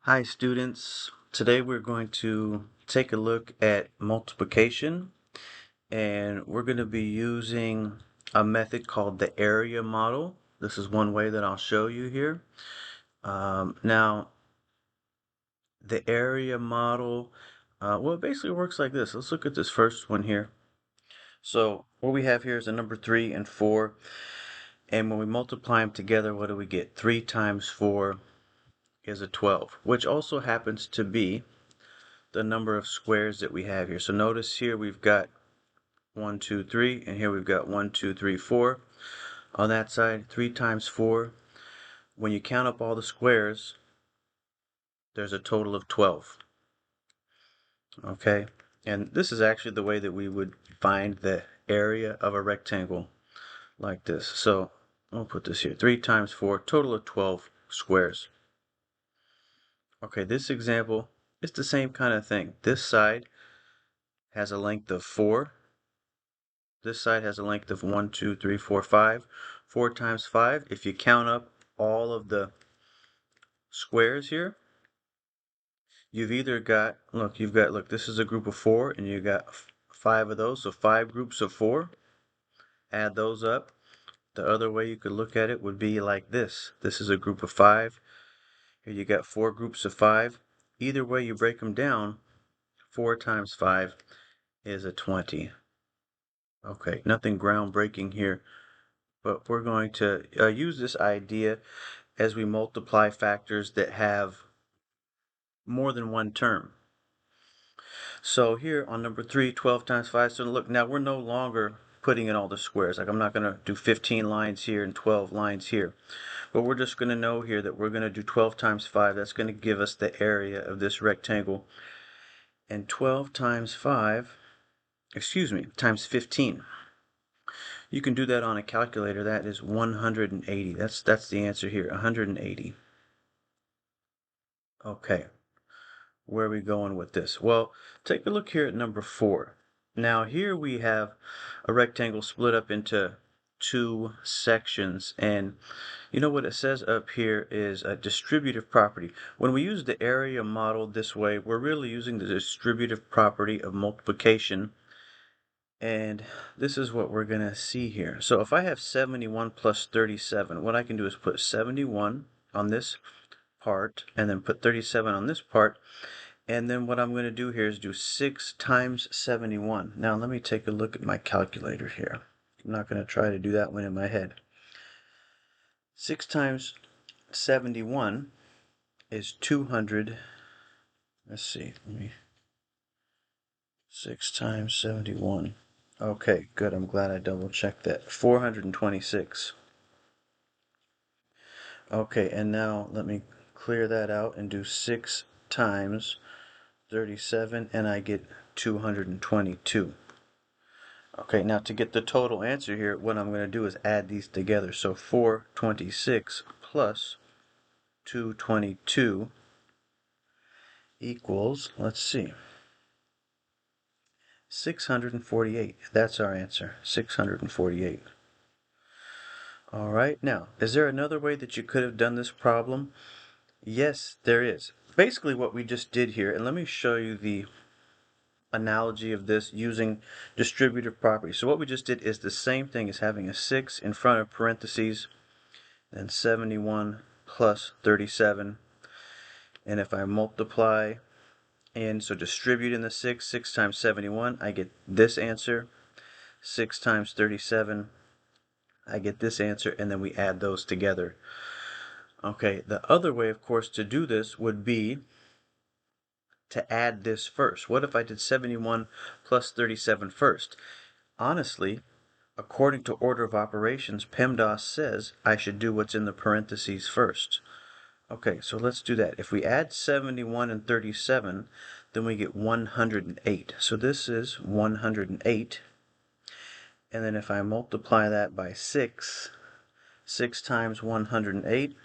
Hi students, today we're going to take a look at multiplication, and we're going to be using a method called the area model. This is one way that I'll show you here. Now the area model, well, it basically works like this. Let's look at this first one here. So what we have here is a number 3 and 4, and when we multiply them together, what do we get? 3 times 4 is a 12, which also happens to be the number of squares that we have here. So notice here we've got 1, 2, 3, and here we've got 1, 2, 3, 4. On that side, 3 times 4. When you count up all the squares, there's a total of 12. Okay, and this is actually the way that we would find the area of a rectangle, like this. So I'll put this here, 3 times 4, total of 12 squares. Okay, this example is the same kind of thing. This side has a length of 4. This side has a length of 1, 2, 3, 4, 5. 4 times 5, if you count up all of the squares here, you've either got, look, this is a group of 4, and you got 5 of those, so 5 groups of 4. Add those up. The other way you could look at it would be like this. This is a group of 5. Here you got 4 groups of 5. Either way you break them down, 4 times 5 is a 20. Okay, nothing groundbreaking here, but we're going to use this idea as we multiply factors that have more than one term. So here on number 3, 12 times 5. So look, now we're no longer putting in all the squares. Like I'm not going to do 15 lines here and 12 lines here. But we're just going to know here that we're going to do 12 times 5. That's going to give us the area of this rectangle. And 12 times 5, times 15. You can do that on a calculator. That is 180. That's the answer here, 180. Okay, where are we going with this? Well, take a look here at number 4. Now here we have a rectangle split up into 2 sections, and you know what it says up here is a distributive property. When we use the area model this way, we're really using the distributive property of multiplication, and this is what we're going to see here. So if I have 71 plus 37, what I can do is put 71 on this part and then put 37 on this part, and then what I'm going to do here is do 6 times 71. Now let me take a look at my calculator here. I'm not going to try to do that one in my head. 6 times 71 is 200. Let's see. 6 times 71. Okay, good. I'm glad I double checked that. 426. Okay, and now let me clear that out and do 6 times 37, and I get 222. Okay, now to get the total answer here, what I'm going to do is add these together. So 426 plus 222 equals, let's see, 648. That's our answer, 648. All right, now, is there another way that you could have done this problem? Yes, there is. Basically what we just did here, and let me show you the analogy of this using distributive properties. So what we just did is the same thing as having a 6 in front of parentheses, then 71 plus 37. And if I multiply and so distribute in the 6 times 71, I get this answer. 6 times 37, I get this answer, and then we add those together. Okay, the other way, of course, to do this would be to add this first. What if I did 71 plus 37 first? Honestly, according to order of operations, PEMDAS says I should do what's in the parentheses first. Okay, so let's do that. If we add 71 and 37, then we get 108. So this is 108. And then if I multiply that by 6, 6 times 108,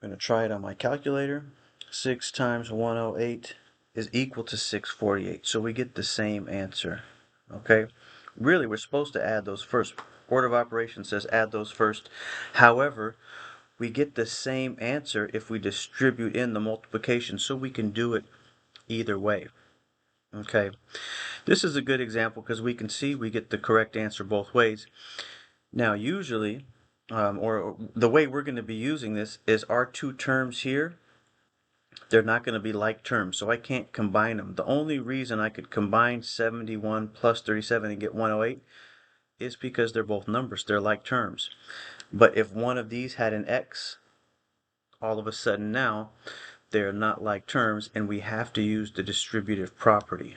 I'm going to try it on my calculator. 6 times 108 is equal to 648. So we get the same answer. Okay? Really, we're supposed to add those first. Order of operations says add those first. However, we get the same answer if we distribute in the multiplication, so we can do it either way. Okay, this is a good example because we can see we get the correct answer both ways. Now usually, or the way we're going to be using this is our two terms here, they're not going to be like terms, so I can't combine them. The only reason I could combine 71 plus 37 and get 108 is because they're both numbers, they're like terms. But if one of these had an x, all of a sudden now they're not like terms, and we have to use the distributive property.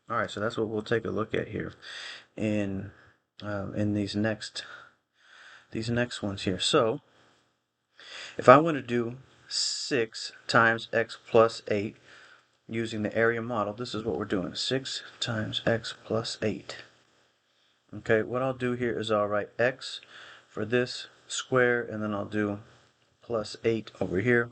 All right, so that's what we'll take a look at here in these next ones here. So if I want to do 6 times x plus 8 using the area model, this is what we're doing: 6 times x plus 8. Okay, what I'll do here is I'll write x for this square, and then I'll do plus 8 over here.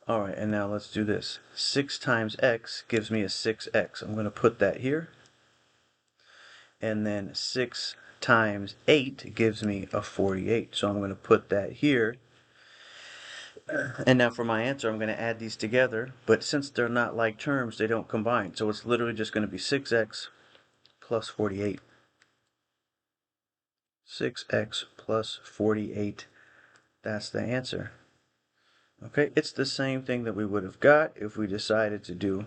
Alright, and now let's do this. 6 times x gives me a 6x. I'm going to put that here. And then 6 times 8 gives me a 48. So I'm going to put that here. And now for my answer, I'm going to add these together. But since they're not like terms, they don't combine. So it's literally just going to be 6x plus 48. 6x plus 48. That's the answer. Okay, it's the same thing that we would have got if we decided to do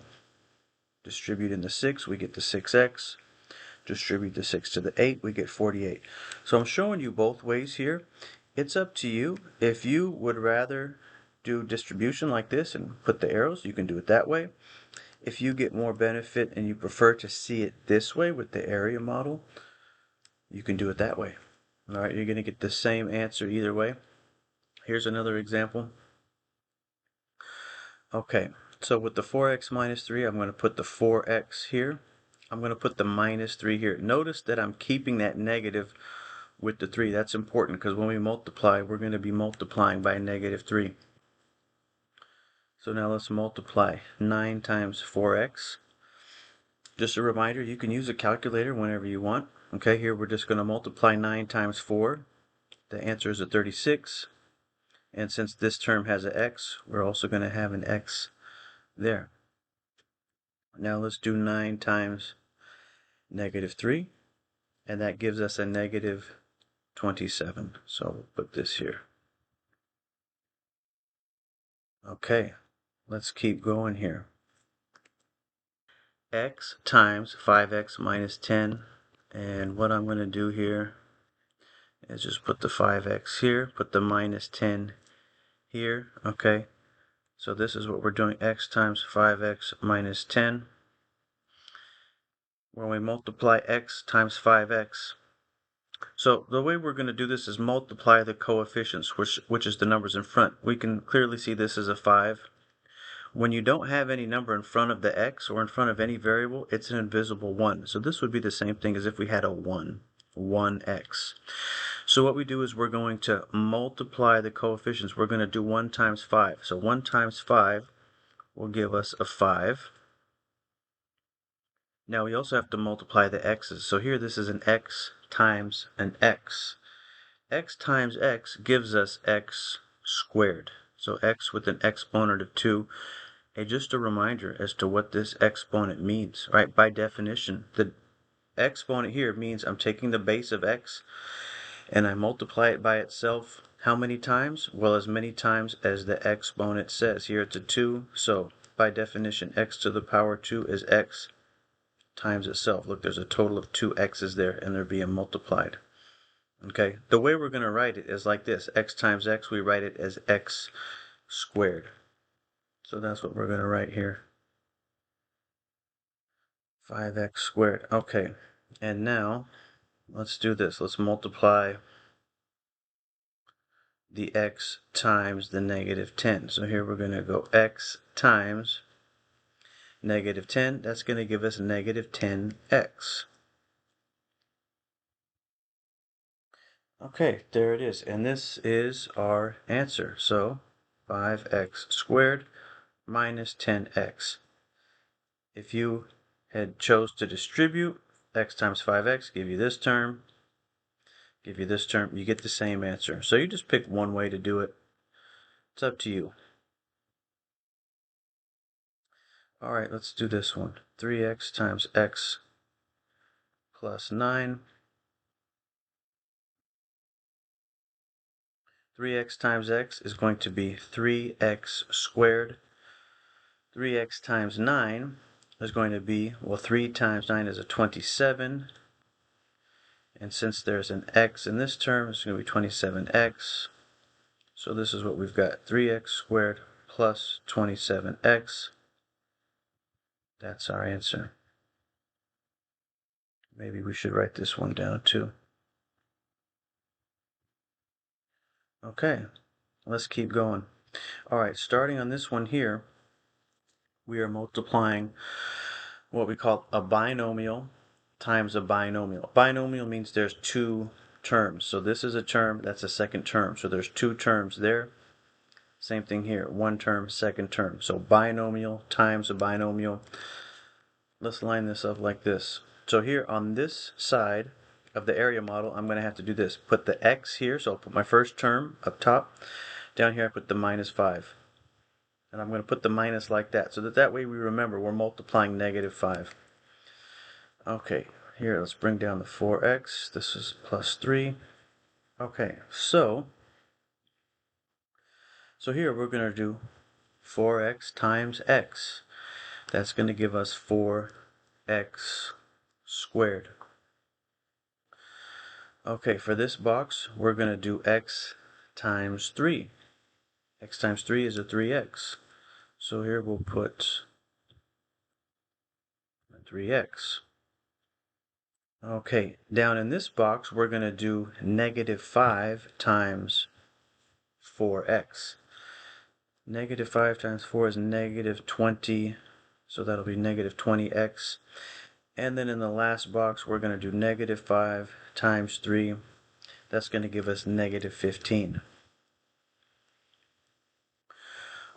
distribute in the 6, we get the 6x. Distribute the 6 to the 8, we get 48. So I'm showing you both ways here. It's up to you. If you would rather do distribution like this and put the arrows, you can do it that way. If you get more benefit and you prefer to see it this way with the area model, you can do it that way. All right, you're going to get the same answer either way. Here's another example. Okay, so with the 4x minus 3, I'm going to put the 4x here. I'm going to put the minus 3 here. Notice that I'm keeping that negative with the 3. That's important because when we multiply, we're going to be multiplying by negative 3. So now let's multiply 9 times 4x. Just a reminder, you can use a calculator whenever you want. Okay, here we're just going to multiply 9 times 4. The answer is a 36. And since this term has an x, we're also going to have an x there. Now let's do 9 times negative 3, and that gives us a negative 27. So we'll put this here. Okay, let's keep going here. X times 5x minus 10, and what I'm going to do here is just put the 5x here, put the minus 10 here. Okay, so this is what we're doing: x times 5x minus 10. When we multiply x times 5x, so the way we're going to do this is multiply the coefficients, which is the numbers in front. We can clearly see this is a 5. When you don't have any number in front of the x or in front of any variable, it's an invisible 1. So this would be the same thing as if we had a 1x. So what we do is we're going to multiply the coefficients. We're going to do 1 times 5. So 1 times 5 will give us a 5. Now we also have to multiply the x's. So here this is an x times an x. X times x gives us x squared. So x with an exponent of 2. And just a reminder as to what this exponent means. Right? By definition, the exponent here means I'm taking the base of x and I multiply it by itself how many times? Well, as many times as the exponent says. Here it's a 2, so by definition x to the power 2 is x times itself. Look, there's a total of 2 x's there, and they're being multiplied. Okay, the way we're going to write it is like this: x times x, we write it as x squared. So that's what we're going to write here. 5x squared. Okay, and now let's do this. Let's multiply the x times the negative 10. So here we're going to go x times negative 10. That's going to give us negative 10x. Okay, there it is. And this is our answer. So 5x squared minus 10x. If you had chose to distribute, x times 5x give you this term, give you this term, you get the same answer. So you just pick one way to do it. It's up to you. All right, let's do this one. 3x times x plus 9. 3x times x is going to be 3x squared. 3x times 9 is going to be, well, 3 times 9 is a 27. And since there's an x in this term, it's going to be 27x. So this is what we've got, 3x squared plus 27x. That's our answer. Maybe we should write this one down too. Okay, let's keep going. All right, starting on this one here, we are multiplying what we call a binomial times a binomial. Binomial means there's two terms. So this is a term, that's a second term. So there's two terms there. Same thing here, one term, second term. So binomial times a binomial. Let's line this up like this. So here on this side of the area model, I'm going to have to do this. Put the x here, so I'll put my first term up top. Down here I put the minus 5. And I'm going to put the minus like that, so that way we remember we're multiplying negative 5. Okay, here let's bring down the 4x. This is plus 3. Okay, so here we're going to do 4x times x. That's going to give us 4x squared. Okay, for this box, we're going to do x times 3. X times 3 is a 3x. So here we'll put 3x. Okay, down in this box, we're going to do negative 5 times 4x. Negative 5 times 4 is negative 20, so that'll be negative 20x. And then in the last box, we're going to do negative 5 times 3. That's going to give us negative 15.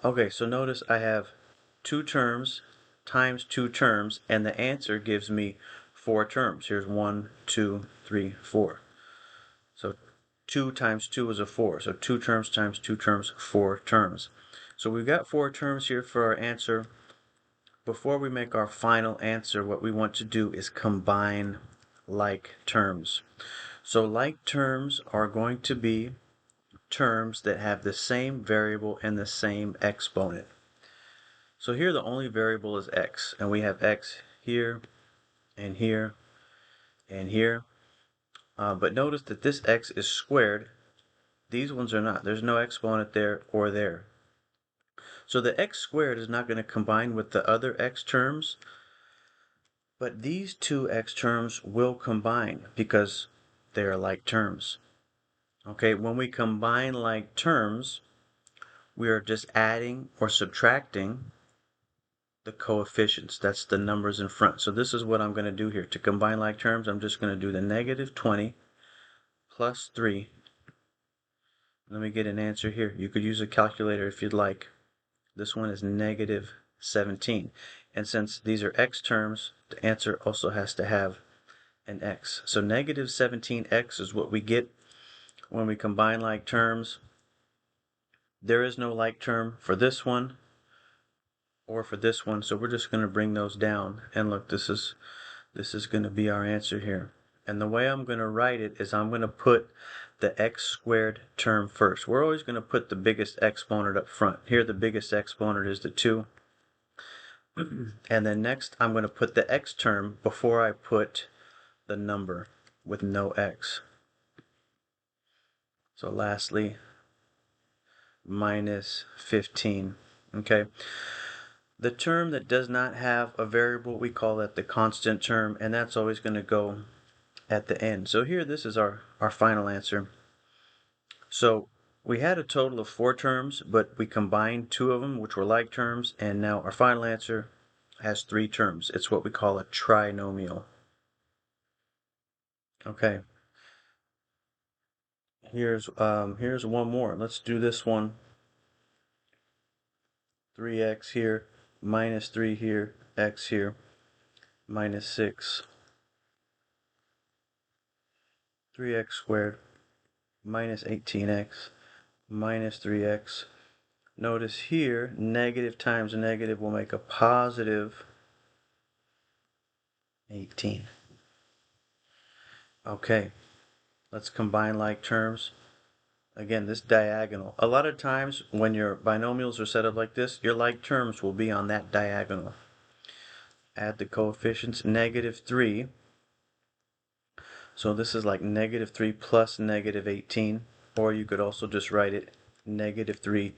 Okay, so notice I have two terms times two terms, and the answer gives me 4 terms. Here's 1, 2, 3, 4. So 2 times 2 is a 4. So 2 terms times 2 terms, 4 terms. So we've got 4 terms here for our answer. Before we make our final answer, what we want to do is combine like terms. So like terms are going to be terms that have the same variable and the same exponent. So here the only variable is x, and we have x here and here and here. But notice that this x is squared. These ones are not. There's no exponent there or there. So the x squared is not going to combine with the other x terms, but these two x terms will combine because they are like terms. Okay, when we combine like terms, we are just adding or subtracting the coefficients. That's the numbers in front. So this is what I'm going to do here. To combine like terms, I'm just going to do the negative 20 plus 3. Let me get an answer here. You could use a calculator if you'd like. This one is negative 17. And since these are x terms, the answer also has to have an x. So negative 17x is what we get when we combine like terms. There is no like term for this one or for this one, so we're just going to bring those down. And look, this is going to be our answer here. And the way I'm going to write it is I'm going to put the x squared term first. We're always going to put the biggest exponent up front. Here the biggest exponent is the 2. And then next I'm going to put the x term before I put the number with no x. So lastly, minus 15. Okay. The term that does not have a variable, we call that the constant term, and that's always going to go at the end. So here, this is our final answer. So we had a total of 4 terms, but we combined 2 of them, which were like terms, and now our final answer has 3 terms. It's what we call a trinomial. Okay. Here's one more. Let's do this one. 3x here, minus 3 here, x here, minus 6. 3x squared minus 18x minus 3x. Notice here, negative times negative will make a positive 18. Okay, let's combine like terms. Again, this diagonal. A lot of times when your binomials are set up like this, your like terms will be on that diagonal. Add the coefficients, negative 3. So this is like negative 3 plus negative 18. Or you could also just write it negative 3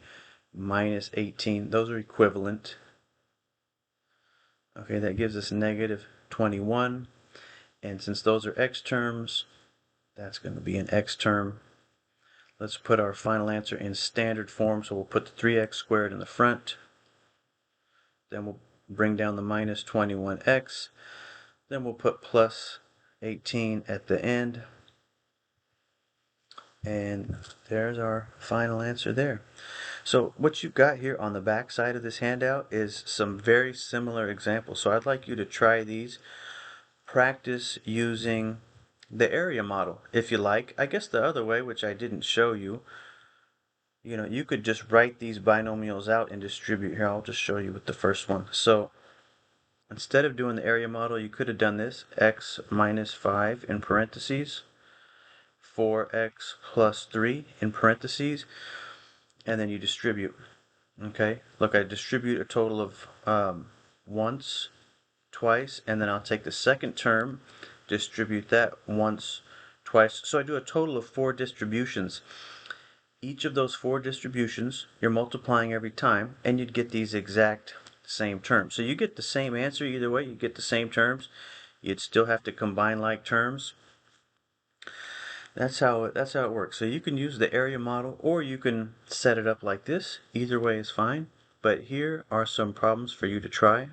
minus 18. Those are equivalent. Okay, that gives us negative 21. And since those are x terms, that's going to be an x term. Let's put our final answer in standard form. So we'll put the 3x squared in the front. Then we'll bring down the minus 21x. Then we'll put plus 18 at the end. And there's our final answer there. So what you've got here on the back side of this handout is some very similar examples. So I'd like you to try these. Practice using the area model if you like. I guess the other way, which I didn't show you, you could just write these binomials out and distribute. Here, I'll just show you with the first one. So instead of doing the area model, you could have done this: x minus 5 in parentheses, 4x plus 3 in parentheses, and then you distribute. Okay, look, I distribute a total of once, twice, and then I'll take the second term, distribute that once, twice. So I do a total of 4 distributions. Each of those 4 distributions, you're multiplying every time, and you'd get these exact same terms. So you get the same answer either way. You get the same terms. You'd still have to combine like terms. That's how it works. So you can use the area model, or you can set it up like this. Either way is fine. But here are some problems for you to try.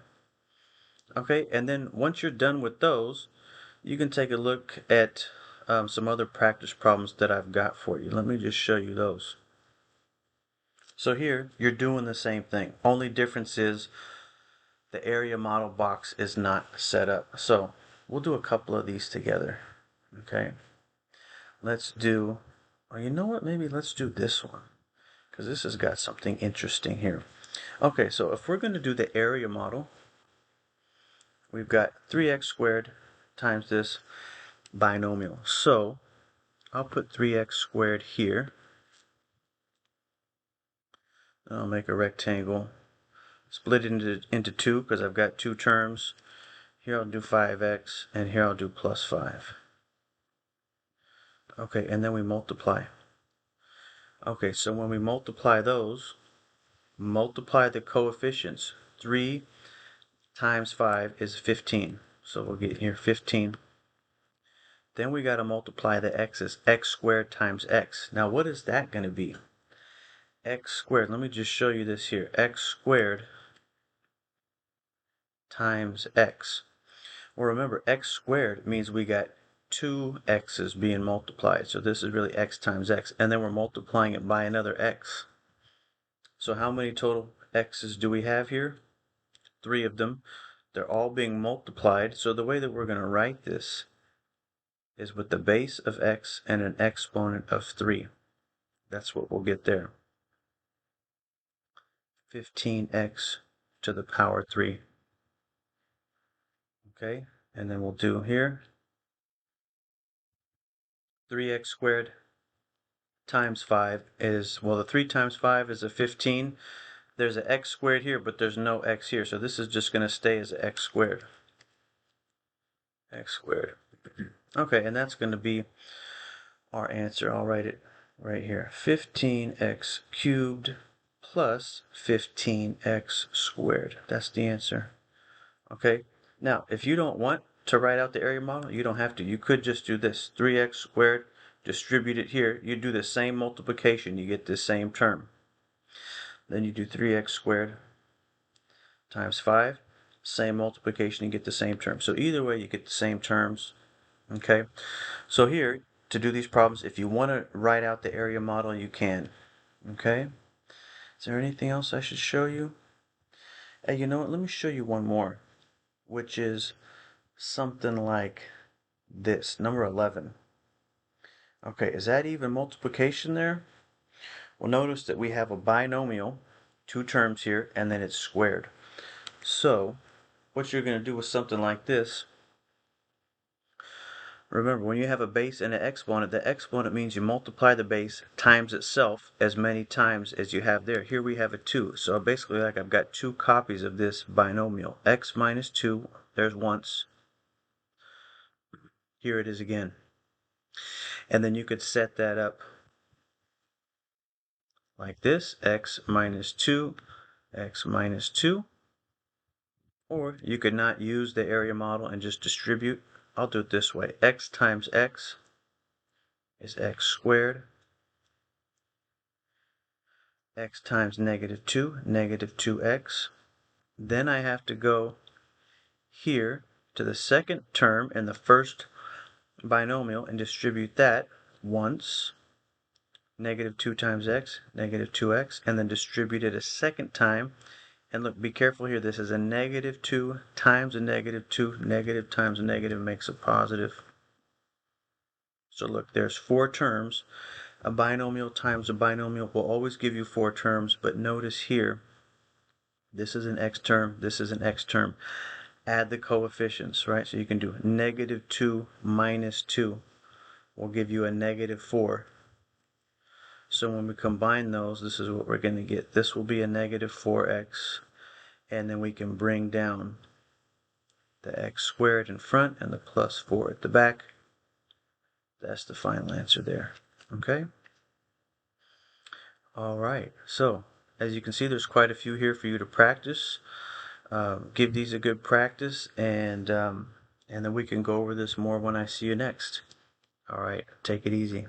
Okay, and then once you're done with those, you can take a look at some other practice problems that I've got for you. Let me just show you those. So here, you're doing the same thing. Only difference is the area model box is not set up. So we'll do a couple of these together. Okay. Let's do, or you know what, maybe let's do this one, because this has got something interesting here. Okay, so if we're going to do the area model, we've got 3x squared times this binomial. So I'll put 3x squared here. I'll make a rectangle. Split it into 2 because I've got 2 terms. Here I'll do 5x, and here I'll do plus 5. Okay, and then we multiply. Okay, so when we multiply those, multiply the coefficients. 3 times 5 is 15. So we'll get here 15. Then we got to multiply the x's. X squared times x. Now what is that going to be? X squared. Let me just show you this here. X squared times x. Well, remember, x squared means we got 2 x's being multiplied. So this is really x times x. And then we're multiplying it by another x. So how many total x's do we have here? 3 of them. They're all being multiplied. So the way that we're going to write this is with the base of x and an exponent of 3. That's what we'll get there. 15x to the power 3. Okay, and then we'll do here 3x squared times 5 is, well, the 3 times 5 is a 15. There's an x squared here, but there's no x here, so this is just going to stay as x squared. X squared. Okay, and that's going to be our answer. I'll write it right here. 15x cubed plus 15x squared. That's the answer. Okay, now if you don't want to write out the area model, you don't have to. You could just do this. 3x squared, distribute it here. You do the same multiplication, you get the same term. Then you do 3x squared times 5. Same multiplication, you get the same term. So either way, you get the same terms. Okay, so here, to do these problems, if you want to write out the area model, you can. Okay, is there anything else I should show you? Hey, you know what? Let me show you one more, which is something like this, number 11. Okay, is that even multiplication there? Well, notice that we have a binomial, two terms here, and then it's squared. So, what you're going to do with something like this, remember when you have a base and an exponent, the exponent means you multiply the base times itself as many times as you have there. Here we have a 2, so basically like I've got two copies of this binomial. X minus 2, there's once. Here it is again. And then you could set that up like this, x minus 2, x minus 2. Or you could not use the area model and just distribute. I'll do it this way. X times x is x squared. X times negative 2, negative 2x. Then I have to go here to the second term in the first binomial and distribute that once. Negative 2 times x, negative 2x, and then distribute it a second time. And look, be careful here. This is a negative 2 times a negative 2. Negative times a negative makes a positive. So look, there's four terms. A binomial times a binomial will always give you four terms, but notice here, this is an x term, this is an x term. Add the coefficients, right? So you can do negative 2 minus 2 will give you a negative 4. So when we combine those, this is what we're going to get. This will be a negative 4x, and then we can bring down the x squared in front and the plus 4 at the back. That's the final answer there. Okay? All right. So, as you can see, there's quite a few here for you to practice. Give these a good practice, and then we can go over this more when I see you next. All right. Take it easy.